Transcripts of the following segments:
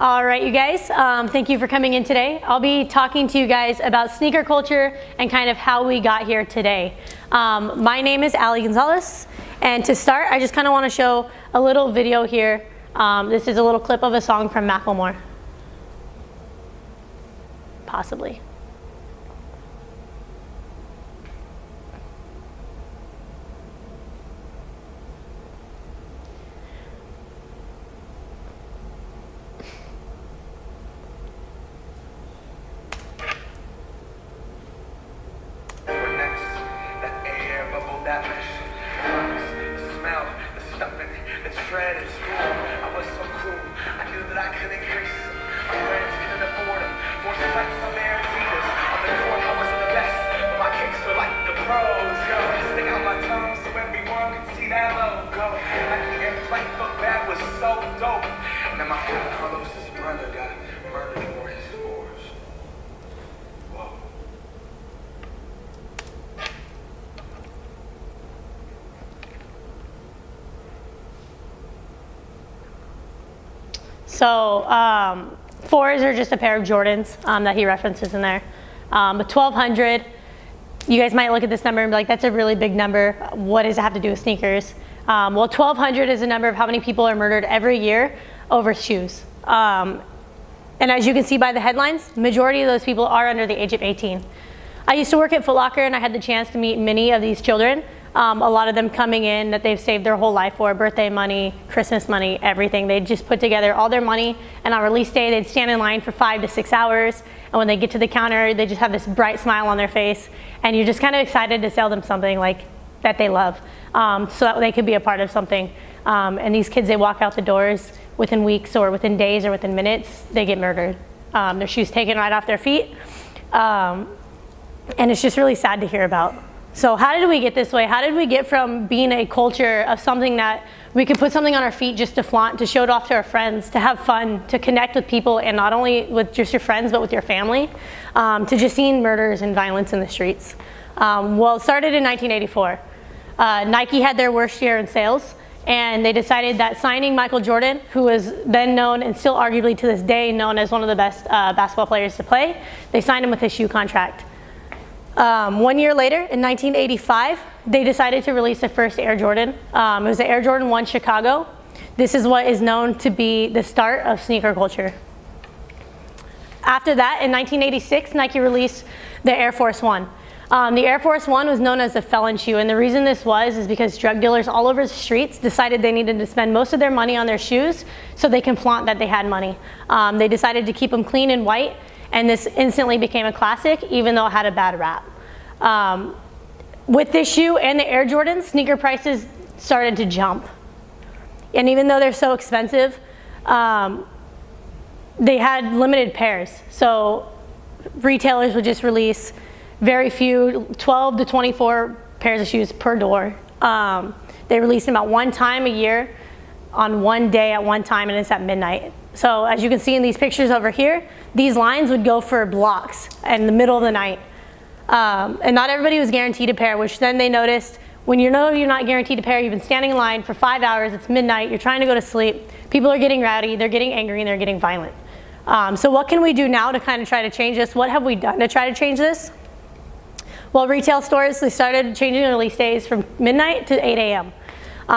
All right, you guys, thank you for coming in today. I'll be talking to you guys about sneaker culture and kind of how we got here today. My name is Gonzales, and to start, I just kind of want to show a little video here. This is a little clip of a song from Macklemore. Possibly. So fours are just a pair of Jordans that he references in there. But 1200, you guys might look at this number and be like, that's a really big number. What does it have to do with sneakers? Well, 1200 is a number of how many people are murdered every year over shoes. And as you can see by the headlines, majority of those people are under the age of 18. I used to work at Foot Locker, and I had the chance to meet many of these children. A lot of them coming in that they've saved their whole life for, birthday money, Christmas money, everything. They just put together all their money, and on release day, they'd stand in line for 5 to 6 hours, and when they get to the counter, they just have this bright smile on their face, and you're just kind of excited to sell them something like that they love, so that they could be a part of something. And these kids, they walk out the doors within weeks or within days or within minutes, they get murdered. Their shoes taken right off their feet, and it's just really sad to hear about. So how did we get this way? How did we get from being a culture of something that we could put something on our feet just to flaunt, to show it off to our friends, to have fun, to connect with people, and not only with just your friends, but with your family, to just seeing murders and violence in the streets? Well, it started in 1984. Nike had their worst year in sales, and they decided that signing Michael Jordan, who was then known and still arguably to this day known as one of the best basketball players to play, they signed him with his shoe contract. 1 year later, in 1985, they decided to release their first Air Jordan. It was the Air Jordan 1 Chicago. This is what is known to be the start of sneaker culture. After that, in 1986, Nike released the Air Force 1. The Air Force 1 was known as the felon shoe, and the reason this was is because drug dealers all over the streets decided they needed to spend most of their money on their shoes so they can flaunt that they had money. They decided to keep them clean and white, and this instantly became a classic, even though it had a bad rap. With this shoe and the Air Jordans, sneaker prices started to jump. And even though they're so expensive, they had limited pairs. So retailers would just release very few, 12 to 24 pairs of shoes per door. They release them about one time a year on one day at one time, and it's at midnight. So as you can see in these pictures over here, these lines would go for blocks in the middle of the night. And not everybody was guaranteed a pair, which then they noticed when you know you're not guaranteed a pair, you've been standing in line for 5 hours, it's midnight, you're trying to go to sleep, people are getting rowdy, they're getting angry, and they're getting violent. So what can we do now to kind of try to change this? What have we done to try to change this? Well, retail stores, they started changing the release days from midnight to 8 a.m.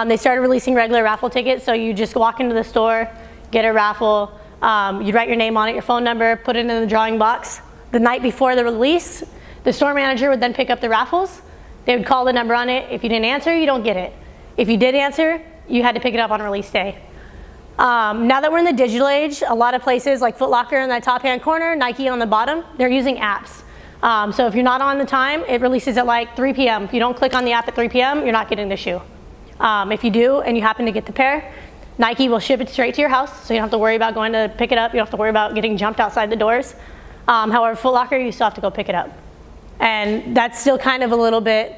They started releasing regular raffle tickets, so you just walk into the store, get a raffle, you'd write your name on it, your phone number, put it in the drawing box. The night before the release, the store manager would then pick up the raffles. They would call the number on it. If you didn't answer, you don't get it. If you did answer, you had to pick it up on release day. Now that we're in the digital age, a lot of places like Foot Locker in that top hand corner, Nike on the bottom, they're using apps. So if you're not on the time, it releases at like 3 p.m. If you don't click on the app at 3 p.m., you're not getting the shoe. If you do and you happen to get the pair, Nike will ship it straight to your house, so you don't have to worry about going to pick it up. You don't have to worry about getting jumped outside the doors. However, Foot Locker, you still have to go pick it up. And that's still kind of a little bit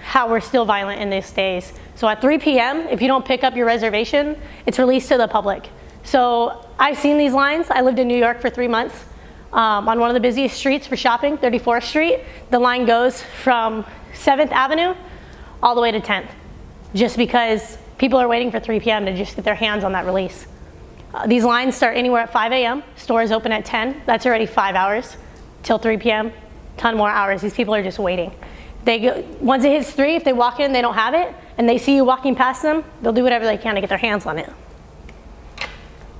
how we're still violent in these days. So at 3 p.m., if you don't pick up your reservation, it's released to the public. So I've seen these lines. I lived in New York for 3 months. On one of the busiest streets for shopping, 34th Street, the line goes from 7th Avenue all the way to 10th, just because people are waiting for 3 p.m. to just get their hands on that release. These lines start anywhere at 5 a.m. Stores open at 10. That's already 5 hours till 3 p.m. Ton more hours. These people are just waiting. Once it hits 3, if they walk in, they don't have it, and they see you walking past them, they'll do whatever they can to get their hands on it.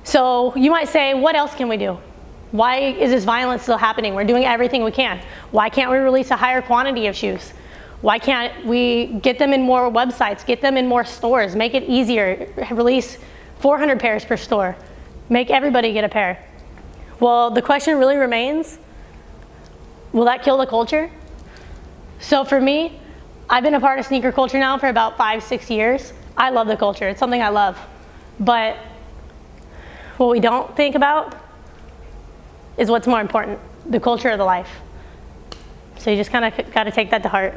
So you might say, what else can we do? Why is this violence still happening? We're doing everything we can. Why can't we release a higher quantity of shoes? Why can't we get them in more websites, get them in more stores, make it easier, release 400 pairs per store, make everybody get a pair? Well, the question really remains, will that kill the culture? So for me, I've been a part of sneaker culture now for about 5-6 years. I love the culture, it's something I love. But what we don't think about is what's more important, the culture or the life. So you just kind of got to take that to heart.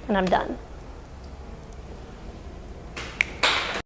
And I'm done.